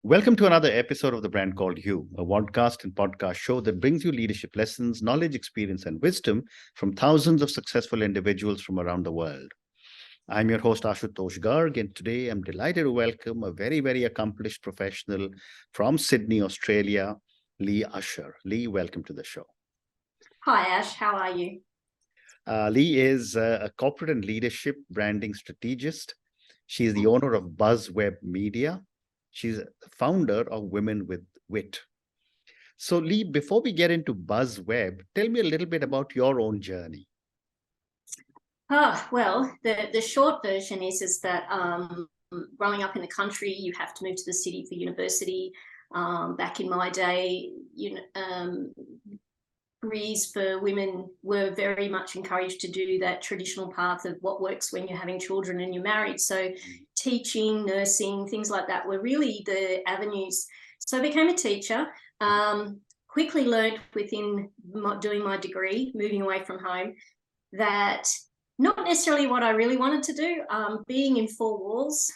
Welcome to another episode of The Brand Called You, a podcast and podcast show that brings you leadership lessons, knowledge, experience, and wisdom from thousands of successful individuals from around the world. I'm your host, Ashutosh Garg, and today I'm delighted to welcome a very, very accomplished professional from Sydney, Australia, Lee Ussher. Lee, welcome to the show. Hi, Ash. How are you? Lee is a corporate and leadership branding strategist. She is the owner of BuzzWeb Media. She's the founder of Women with Wit. So, Lee, before we get into BuzzWeb, tell me a little bit about your own journey. Well, the short version is that growing up in the country, you have to move to the city for university. Back in my day, careers for women were very much encouraged to do that traditional path of what works when you're having children and you're married. So teaching, nursing, things like that were really the avenues. So I became a teacher, quickly learned within doing my degree, moving away from home, that not necessarily what I really wanted to do. Being in four walls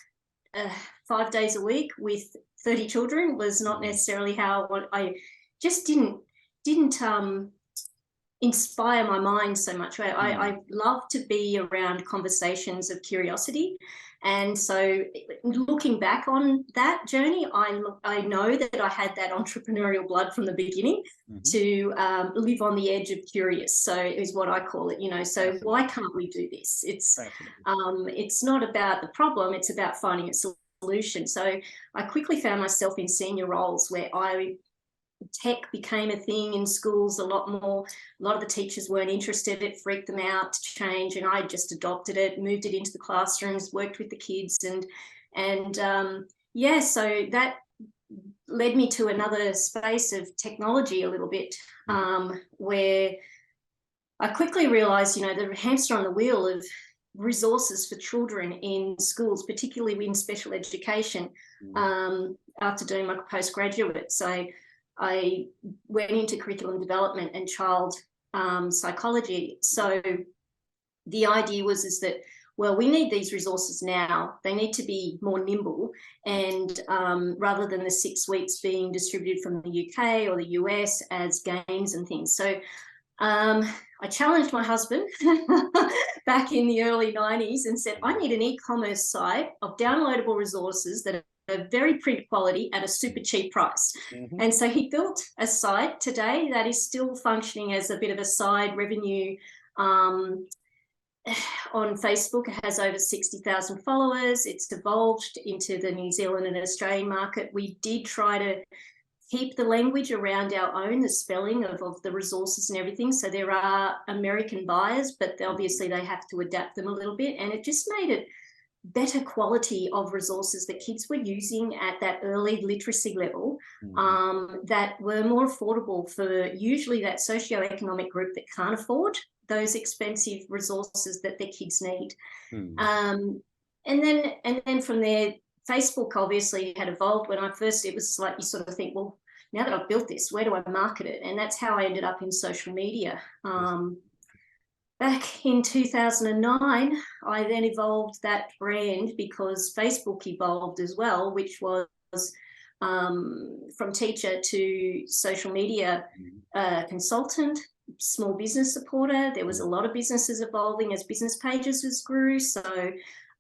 5 days a week with 30 children was not necessarily how I just didn't inspire my mind so much. I love to be around conversations of curiosity. And so looking back on that journey, I know that I had that entrepreneurial blood from the beginning to live on the edge of curious. So is what I call it, so why can't we do this? It's not about the problem, it's about finding a solution. So I quickly found myself in senior roles where tech became a thing in schools a lot more. A lot of the teachers weren't interested. It freaked them out to change, and I just adopted it, moved it into the classrooms, worked with the kids, and so that led me to another space of technology a little bit, where I quickly realized, the hamster on the wheel of resources for children in schools, particularly in special education, after doing my postgraduate. So I went into curriculum development and child psychology. So the idea is that, well, we need these resources now. They need to be more nimble, and rather than the 6 weeks being distributed from the UK or the US as games and things. So I challenged my husband back in the early 90s and said, I need an e-commerce site of downloadable resources that are very print quality at a super cheap price. And so he built a site today that is still functioning as a bit of a side revenue on Facebook. It has over 60,000 followers. It's evolved into the New Zealand and Australian market. We did try to keep the language around our own, the spelling of the resources and everything. So there are American buyers, but obviously they have to adapt them a little bit. And it just made it better quality of resources that kids were using at that early literacy level, that were more affordable for usually that socioeconomic group that can't afford those expensive resources that their kids need. And then from there, Facebook obviously had evolved. When I first, it was like you sort of think, well, now that I've built this, where do I market it? And that's how I ended up in social media. Back in 2009, I then evolved that brand because Facebook evolved as well, which was from teacher to social media consultant, small business supporter. There was a lot of businesses evolving as business pages grew. So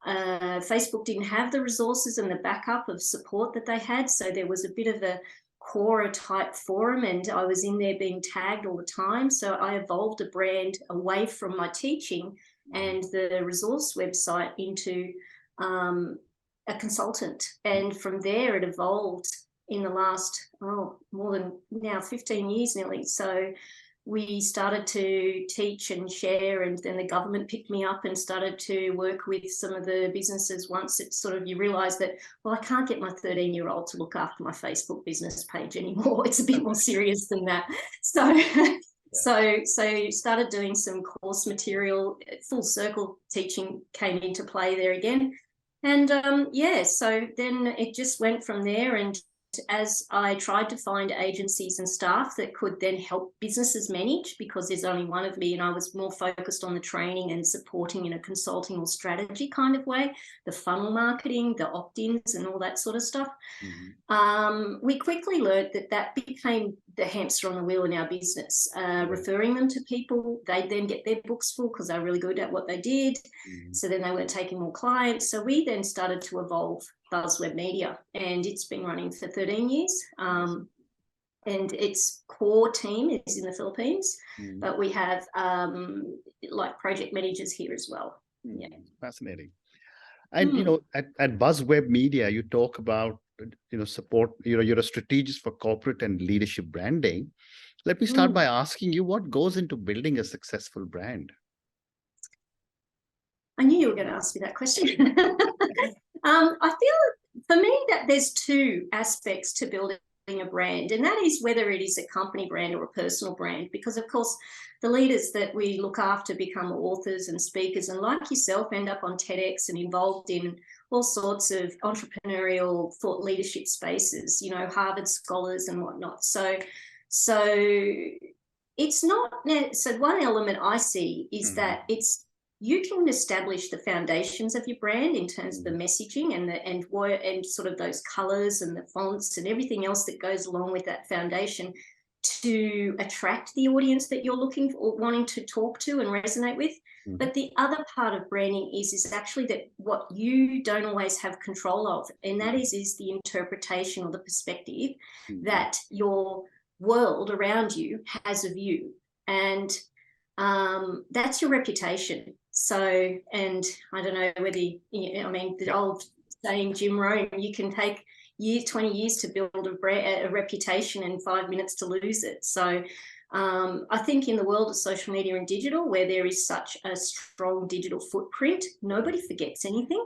Facebook didn't have the resources and the backup of support that they had. So there was a bit of a Quora type forum, and I was in there being tagged all the time. So I evolved a brand away from my teaching and the resource website into a consultant. And from there it evolved in the last, more than now 15 years nearly. So we started to teach and share, and then the government picked me up and started to work with some of the businesses. Once it's sort of, you realise that, well, I can't get my 13-year-old to look after my Facebook business page anymore. It's a bit more serious than that. So started doing some course material. Full circle teaching came into play there again. And so then it just went from there. And as I tried to find agencies and staff that could then help businesses manage, because there's only one of me and I was more focused on the training and supporting in a consulting or strategy kind of way, the funnel marketing, the opt-ins and all that sort of stuff. We quickly learned that became the hamster on the wheel in our business, referring them to people. They then get their books full because they're really good at what they did. So then they weren't taking more clients. So we then started to evolve BuzzWeb Media, and it's been running for 13 years. And its core team is in the Philippines, but we have like project managers here as well. Yeah, fascinating. And you know, at BuzzWeb Media, you talk about support. You're a strategist for corporate and leadership branding. Let me start by asking you, what goes into building a successful brand? I knew you were going to ask me that question. I feel for me that there's two aspects to building a brand, and that is whether it is a company brand or a personal brand, because of course the leaders that we look after become authors and speakers, and like yourself end up on TEDx and involved in all sorts of entrepreneurial thought leadership spaces, Harvard scholars and whatnot. So it's not, so one element I see is that you can establish the foundations of your brand in terms of the messaging and sort of those colors and the fonts and everything else that goes along with that foundation to attract the audience that you're looking for or wanting to talk to and resonate with. But the other part of branding is actually that what you don't always have control of, and that is the interpretation or the perspective that your world around you has of you. And that's your reputation. So, and I don't know whether, the old saying, Jim Rohn, you can take 20 years to build a reputation and 5 minutes to lose it. So I think in the world of social media and digital, where there is such a strong digital footprint, nobody forgets anything.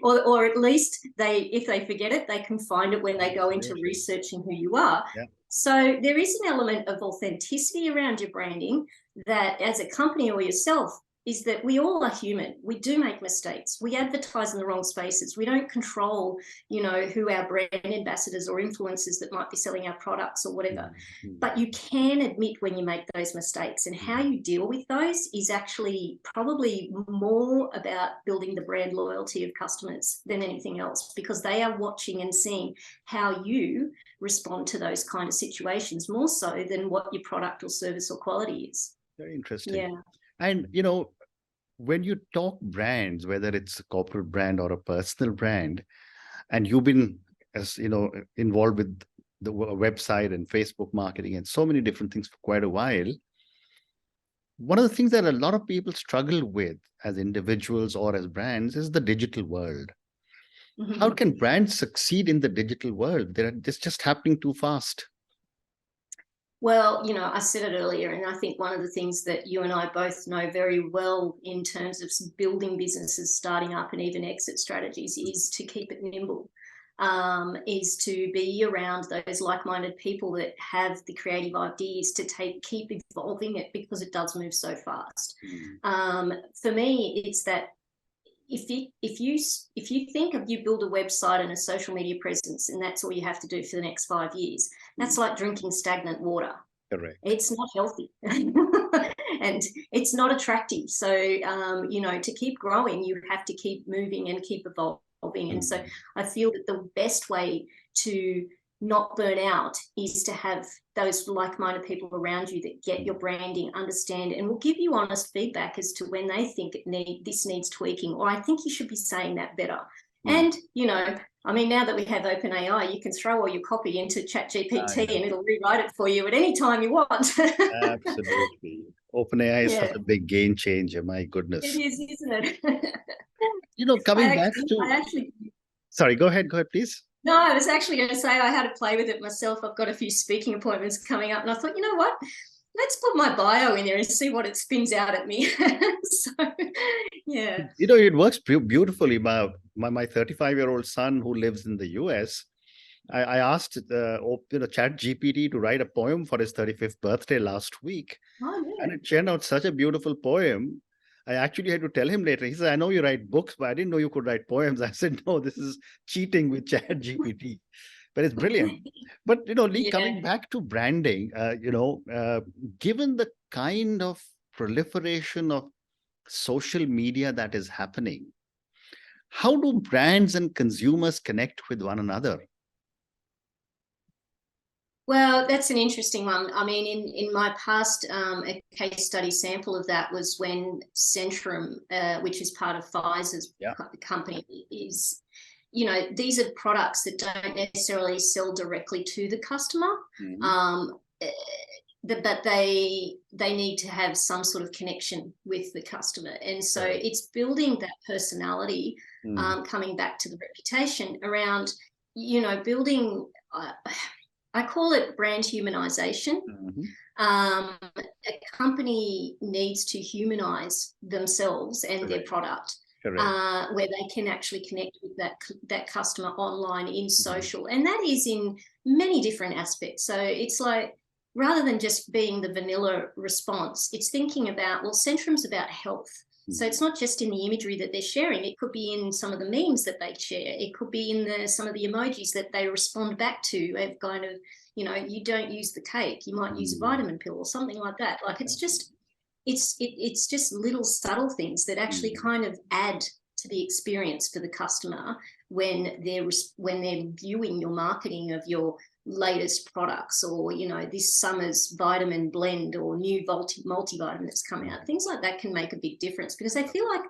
or at least if they forget it, they can find it when they go into researching who you are. Yeah. So there is an element of authenticity around your branding that as a company or yourself, is that we all are human. We do make mistakes. We advertise in the wrong spaces. We don't control, who our brand ambassadors or influencers that might be selling our products or whatever. But you can admit when you make those mistakes, and how you deal with those is actually probably more about building the brand loyalty of customers than anything else, because they are watching and seeing how you respond to those kind of situations more so than what your product or service or quality is. Very interesting. Yeah. And, when you talk brands, whether it's a corporate brand or a personal brand, and you've been, involved with the website and Facebook marketing and so many different things for quite a while, one of the things that a lot of people struggle with as individuals or as brands is the digital world. How can brands succeed in the digital world? It's just happening too fast. Well, I said it earlier, and I think one of the things that you and I both know very well in terms of building businesses, starting up and even exit strategies is to keep it nimble, is to be around those like-minded people that have the creative ideas to keep evolving it, because it does move so fast. For me, it's that if you think of you build a website and a social media presence and that's all you have to do for the next 5 years, that's like drinking stagnant water. Correct. It's not healthy and it's not attractive. So, to keep growing, you have to keep moving and keep evolving. And so I feel that the best way to not burn out is to have those like-minded people around you that get your branding, understand, and will give you honest feedback as to when they think this needs tweaking, or I think you should be saying that better. And, now that we have OpenAI, you can throw all your copy into ChatGPT and it'll rewrite it for you at any time you want. Absolutely. OpenAI is such a big game changer. My goodness. It is, isn't it? Coming back to... Sorry, go ahead, please. No, I was actually going to say I had to play with it myself. I've got a few speaking appointments coming up, and I thought, you know what? Let's put my bio in there and see what it spins out at me. So, yeah. It works beautifully. My 35-year-old son who lives in the US, I asked ChatGPT to write a poem for his 35th birthday last week. Oh, yeah. And it turned out such a beautiful poem. I actually had to tell him later. He said, I know you write books, but I didn't know you could write poems. I said, no, this is cheating with ChatGPT. but it's brilliant. But, Lee, Yeah. coming back to branding, given the kind of proliferation of social media that is happening, how do brands and consumers connect with one another? Well, that's an interesting one. I mean, in my past, a case study sample of that was when Centrum, which is part of Pfizer's company, is, these are products that don't necessarily sell directly to the customer, but they need to have some sort of connection with the customer. And so it's building that personality, coming back to the reputation around, building... I call it brand humanization. A company needs to humanize themselves and their product, where they can actually connect with that customer online in social. And that is in many different aspects. So it's like, rather than just being the vanilla response, it's thinking about, well, Centrum's about health. So it's not just in the imagery that they're sharing. It could be in some of the memes that they share. It could be in some of the emojis that they respond back to. Of kind of, you don't use the cake, you might use a vitamin pill or something like that. Like it's just little subtle things that actually kind of add to the experience for the customer when they're viewing your marketing of your latest products, or this summer's vitamin blend or new multivitamin that's come out. Things like that can make a big difference because they feel like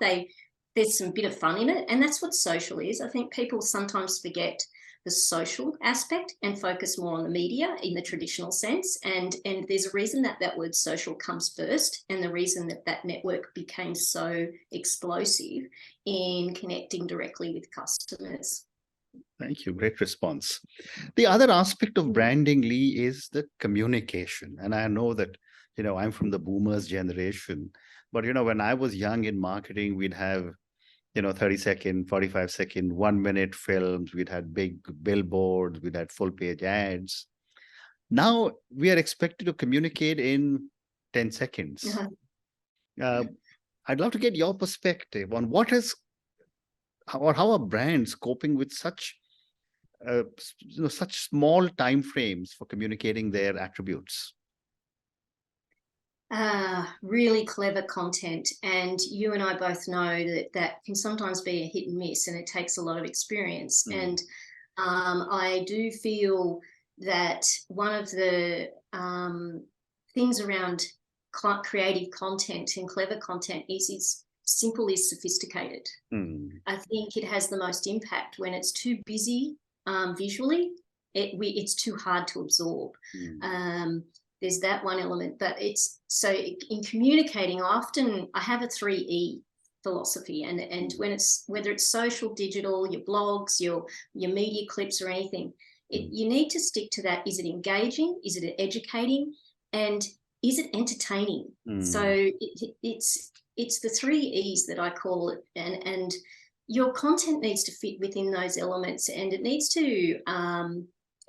there's some bit of fun in it, and that's what social is. I think people sometimes forget the social aspect and focus more on the media in the traditional sense, and there's a reason that word social comes first, and the reason that network became so explosive in connecting directly with customers. Thank you. Great response. The other aspect of branding, Lee, is the communication. And I know that, I'm from the boomers generation, but, when I was young in marketing, we'd have, 30-second, 45-second, 1-minute films. We'd had big billboards. We'd had full-page ads. Now we are expected to communicate in 10 seconds. I'd love to get your perspective on how are brands coping with such small time frames for communicating their attributes? Really clever content, and you and I both know that can sometimes be a hit and miss, and it takes a lot of experience. And I do feel that one of the things around creative content and clever content is simple is sophisticated. I think it has the most impact when it's too busy visually. It's too hard to absorb. There's that one element, but so in communicating, often I have a 3E philosophy, and whether it's social, digital, your blogs, your media clips or anything, you need to stick to that. Is it engaging? Is it educating? And is it entertaining? So it's the 3 E's that I call it, and your content needs to fit within those elements, and it needs to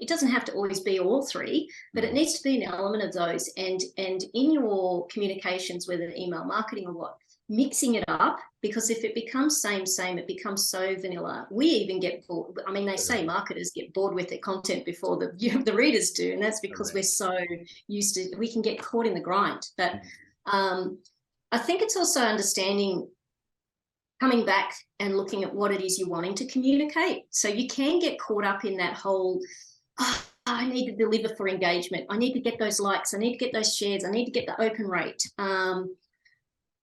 it doesn't have to always be all three, but it needs to be an element of those. And in your communications, whether email marketing or what, mixing it up, because if it becomes same, it becomes so vanilla. We even get bored. I mean, they say marketers get bored with their content before the readers do, and that's because we're so used to, we can get caught in the grind. But I think it's also understanding, coming back and looking at what it is you're wanting to communicate. So you can get caught up in that whole, I need to deliver for engagement. I need to get those likes. I need to get those shares. I need to get the open rate.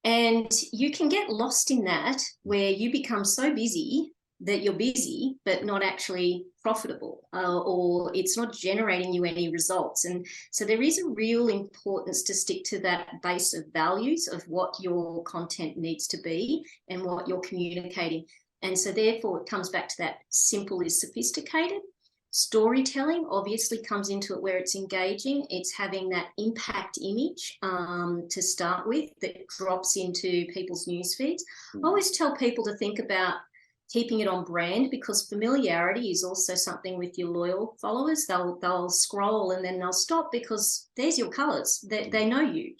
And you can get lost in that, where you become so busy that you're busy but not actually profitable, or it's not generating you any results. And so there is a real importance to stick to that base of values of what your content needs to be and what you're communicating. And so therefore it comes back to that simple is sophisticated. Storytelling obviously comes into it where it's engaging. It's having that impact image to start with that drops into people's news feeds. I always tell people to think about keeping it on brand, because familiarity is also something with your loyal followers. They'll scroll and then they'll stop because there's your colours. They know you.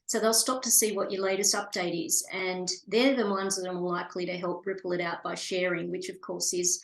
So they'll stop to see what your latest update is. And they're the ones that are more likely to help ripple it out by sharing, which of course is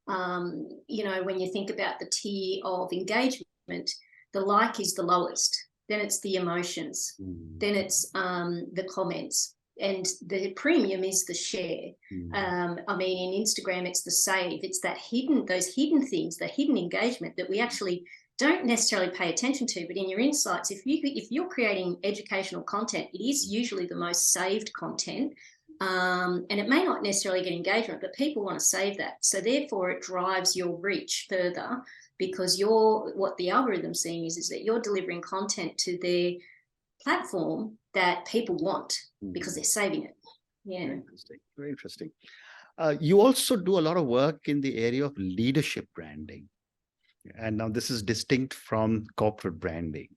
You know, when you think about the tier of engagement, the like is the lowest, then it's the emotions, then it's the comments, and the premium is the share. I mean, in Instagram, it's the save, it's that those hidden things, the hidden engagement that we actually don't necessarily pay attention to. But in your insights, if you're creating educational content, it is usually the most saved content. And it may not necessarily get engagement, but people want to save that. So therefore it drives your reach further, because what the algorithm's seeing is that you're delivering content to their platform that people want because they're saving it. Yeah. Very interesting. Very interesting. You also do a lot of work in the area of leadership branding. And now this is distinct from corporate branding.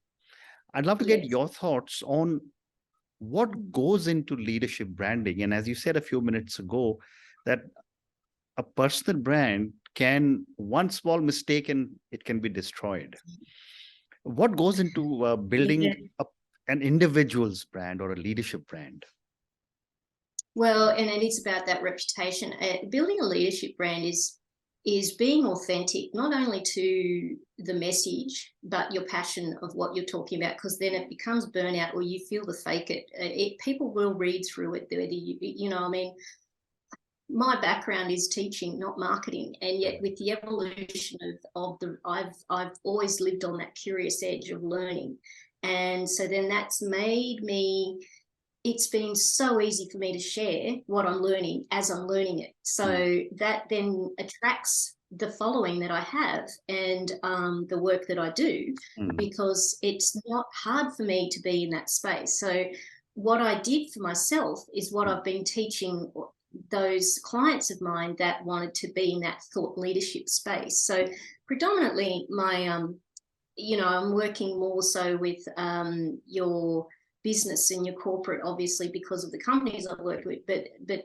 I'd love to get your thoughts on what goes into leadership branding. And as you said a few minutes ago, that a personal brand one small mistake and it can be destroyed. What goes into building an individual's brand or a leadership brand? Well, and it is about that reputation. Building a leadership brand is being authentic, not only to the message, but your passion of what you're talking about, because then it becomes burnout, or you feel the fake it. People will read through it, whether you know, I mean, my background is teaching, not marketing, and yet with the evolution I've always lived on that curious edge of learning, and so then that's made me. It's been so easy for me to share what I'm learning as I'm learning it. So that then attracts the following that I have and the work that I do, because it's not hard for me to be in that space. So what I did for myself is what I've been teaching those clients of mine that wanted to be in that thought leadership space. So predominantly my, you know, I'm working more so with your business and your corporate, obviously, because of the companies I've worked with, but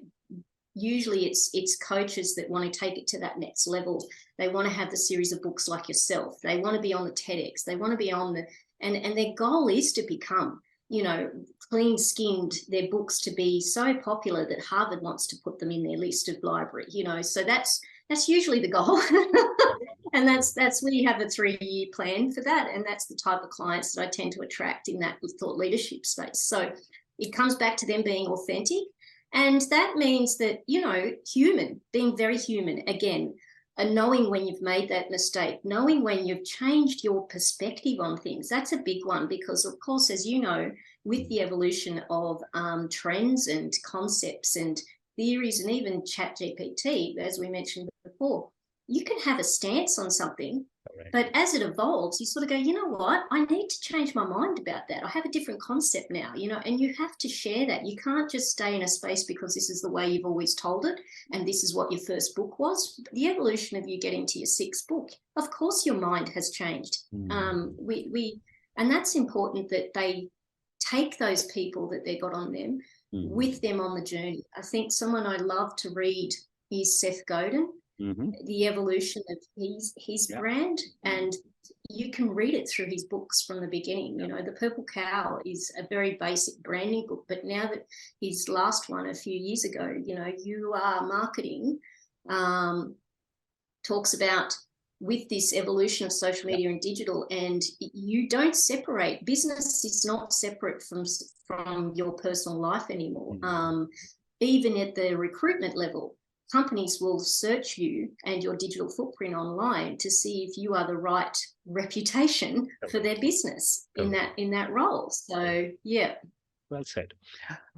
usually it's coaches that want to take it to that next level. They want to have the series of books like yourself. They want to be on the TEDx. They want to be on and their goal is to become, you know, clean-skinned, their books to be so popular that Harvard wants to put them in their list of library, you know. So that's usually the goal. And that's where you have a 3-year plan for that. And that's the type of clients that I tend to attract in that thought leadership space. So it comes back to them being authentic. And that means that, you know, being very human, again, and knowing when you've made that mistake, knowing when you've changed your perspective on things. That's a big one, because, of course, as you know, with the evolution of trends and concepts and theories and even ChatGPT, as we mentioned before, you can have a stance on something, but as it evolves, you sort of go, you know what, I need to change my mind about that. I have a different concept now, you know, and you have to share that. You can't just stay in a space because this is the way you've always told it and this is what your first book was. The evolution of you getting to your 6th book, of course your mind has changed. And that's important, that they take those people that they got on them with them on the journey. I think someone I love to read is Seth Godin. The evolution of his brand, and you can read it through his books from the beginning. You know, The Purple Cow is a very basic branding book, but now that his last one a few years ago, you know, You Are Marketing, talks about with this evolution of social media and digital, and you don't separate. Business is not separate from your personal life anymore. Even at the recruitment level, companies will search you and your digital footprint online to see if you are the right reputation for their business in that role. So, yeah. Well said.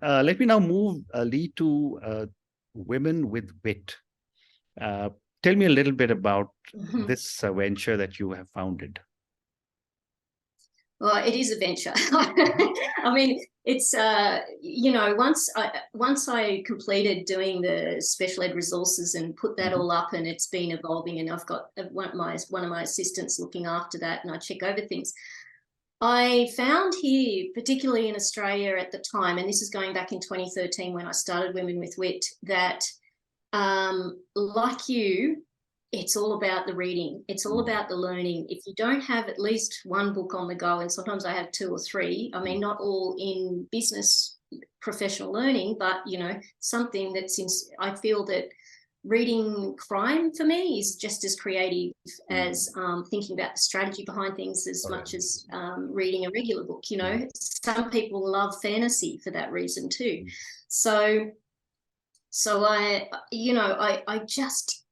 Let me now move, Lee, to Women with Wit. Tell me a little bit about this venture that you have founded. Well, it is a venture. I mean, it's, you know, once I completed doing the special ed resources and put that all up, and it's been evolving, and I've got one of my assistants looking after that, and I check over things. I found here, particularly in Australia at the time, and this is going back in 2013 when I started Women with Wit, that like you, it's all about the reading. It's all about the learning. If you don't have at least one book on the go, and sometimes I have 2 or 3, I mean, not all in business professional learning, but, you know, something that's I feel that reading crime for me is just as creative as thinking about the strategy behind things as much as reading a regular book. You know, some people love fantasy for that reason too. So I just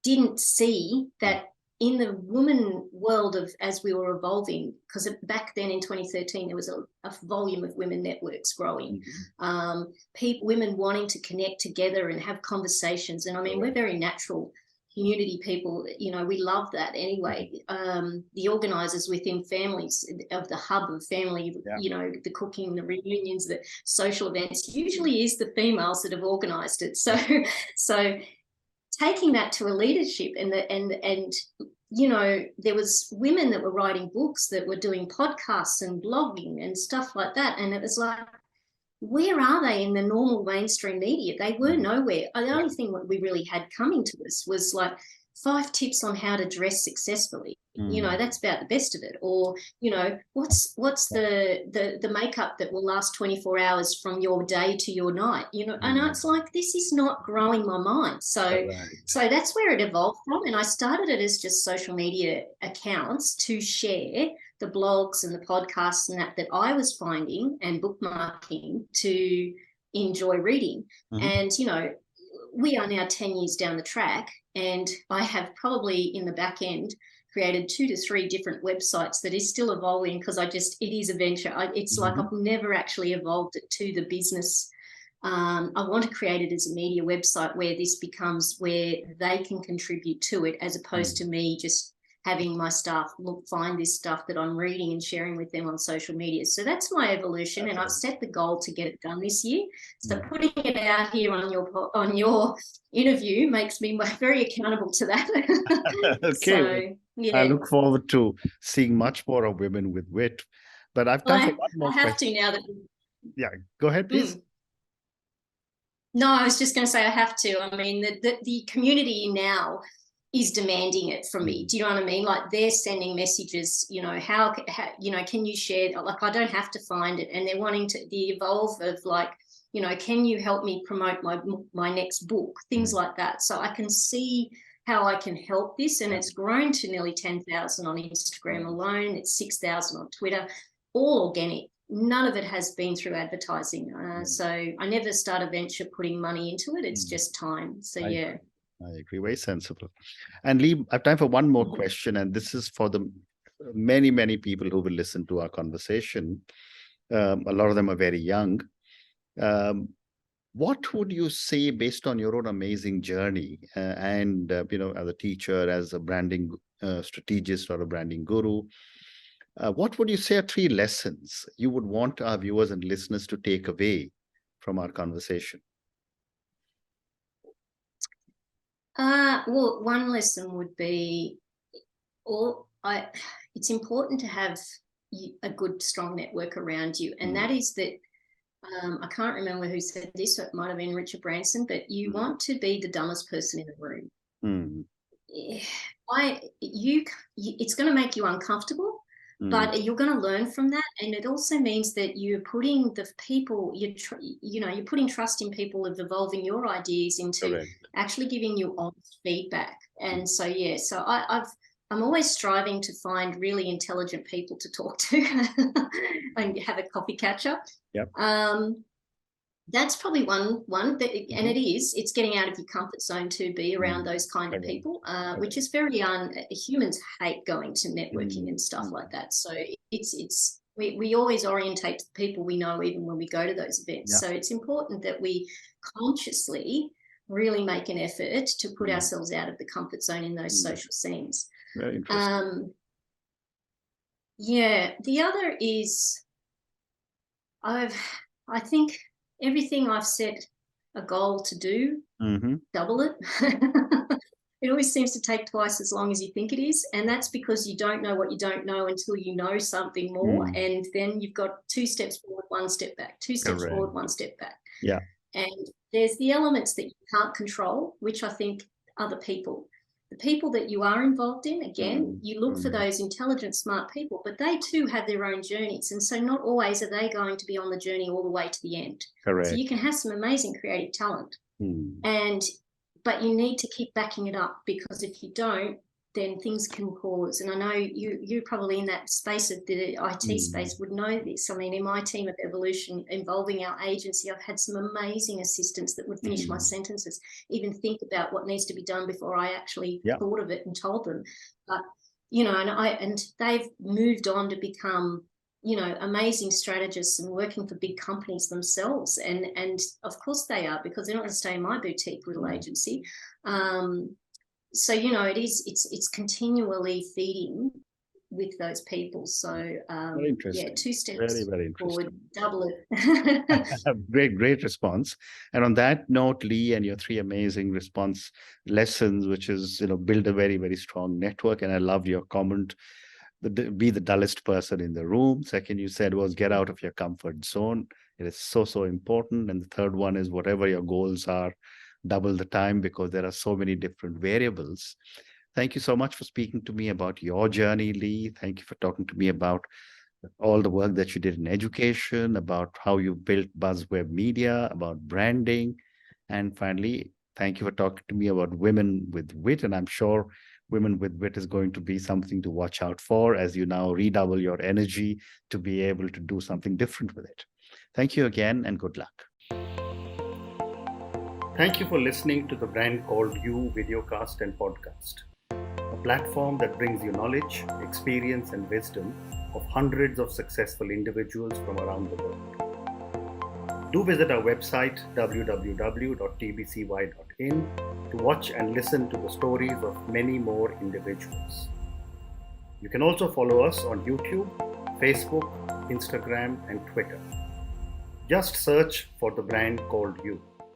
didn't see that in the women world of as we were evolving, because back then in 2013 there was a volume of women networks growing, women wanting to connect together and have conversations. And I mean, we're very natural community people, you know, we love that anyway. The organisers within families of the hub of family, you know, the cooking, the reunions, the social events, usually is the females that have organised it. So taking that to a leadership and you know, there was women that were writing books, that were doing podcasts and blogging and stuff like that. And it was like, where are they in the normal mainstream media? They were nowhere. The only thing what we really had coming to us was like 5 tips on how to dress successfully. You know, that's about the best of it. Or, you know, what's the makeup that will last 24 hours from your day to your night, you know? And it's like, this is not growing my mind. So that's where it evolved from. And I started it as just social media accounts to share the blogs and the podcasts and that I was finding and bookmarking to enjoy reading. And, you know, we are now 10 years down the track, and I have probably in the back end created 2 to 3 different websites that is still evolving, because it is a venture. It's like I've never actually evolved it to the business. I want to create it as a media website where this becomes where they can contribute to it, as opposed to me just having my staff find this stuff that I'm reading and sharing with them on social media. So that's my evolution, and I've set the goal to get it done this year. So putting it out here on your interview makes me very accountable to that. Okay. So, I look forward to seeing much more of Women with Wit. But I've time for one more question. I have to now that. Yeah, go ahead, please. No, I was just going to say I have to. I mean, the community now is demanding it from me. Do you know what I mean? Like, they're sending messages, you know, how you know, can you share? Like, I don't have to find it, and they're wanting to the evolve of like, you know, can you help me promote my next book, things like that. So I can see how I can help this, and it's grown to nearly 10,000 on Instagram alone. It's 6,000 on Twitter, all organic. None of it has been through advertising. So I never start a venture putting money into it. It's just time. So I agree. Very sensible. And Lee, I have time for one more question, and this is for the many, many people who will listen to our conversation. A lot of them are very young. What would you say, based on your own amazing journey and, you know, as a teacher, as a branding strategist or a branding guru, what would you say are 3 lessons you would want our viewers and listeners to take away from our conversation? Well, one lesson would be, it's important to have a good, strong network around you. And that is that, I can't remember who said this, it might have been Richard Branson, but you want to be the dumbest person in the room. It's going to make you uncomfortable, but you're going to learn from that. And it also means that you're putting the people, you're putting trust in people of evolving your ideas into actually giving you honest feedback. And so, so I'm always striving to find really intelligent people to talk to and have a coffee catch up. That's probably one and it's getting out of your comfort zone to be around those kind of people, which is very humans hate going to networking and stuff like that. So we always orientate to the people we know, even when we go to those events. So it's important that we consciously really make an effort to put ourselves out of the comfort zone in those social scenes. Very interesting. The other is I think everything I've set a goal to do, double it. It always seems to take twice as long as you think it is. And that's because you don't know what you don't know until you know something more. And then you've got 2 steps forward, 1 step back, 2 steps forward, 1 step back. And there's the elements that you can't control, which I think are the people. The people that you are involved in, again, you look for those intelligent, smart people, but they too have their own journeys. And so not always are they going to be on the journey all the way to the end. So you can have some amazing creative talent. but you need to keep backing it up, because if you don't, then things can pause. And I know you're probably in that space of the IT space would know this. I mean, in my team of evolution involving our agency, I've had some amazing assistants that would finish my sentences, even think about what needs to be done before I actually thought of it and told them. But, you know, and they've moved on to become, you know, amazing strategists and working for big companies themselves. And of course they are, because they're not going to stay in my boutique little agency. So, you know, it's continually feeding with those people. So, very interesting. yeah, 2 steps very forward, double it. Great response. And on that note, Lee, and your 3 amazing response lessons, which is, you know, build a very, very strong network. And I loved your comment, be the dullest person in the room. Second, you said was get out of your comfort zone. It is so important. And the third one is whatever your goals are, double the time, because there are so many different variables. Thank you so much for speaking to me about your journey, Lee. Thank you for talking to me about all the work that you did in education, about how you built BuzzWeb Media, about branding. And finally, thank you for talking to me about women with wit. And I'm sure women with wit is going to be something to watch out for as you now redouble your energy to be able to do something different with it. Thank you again, and good luck. Thank you for listening to the Brand Called You videocast and podcast, a platform that brings you knowledge, experience, and wisdom of hundreds of successful individuals from around the world. Do visit our website, www.tbcy.in, to watch and listen to the stories of many more individuals. You can also follow us on YouTube, Facebook, Instagram, and Twitter. Just search for the Brand Called You.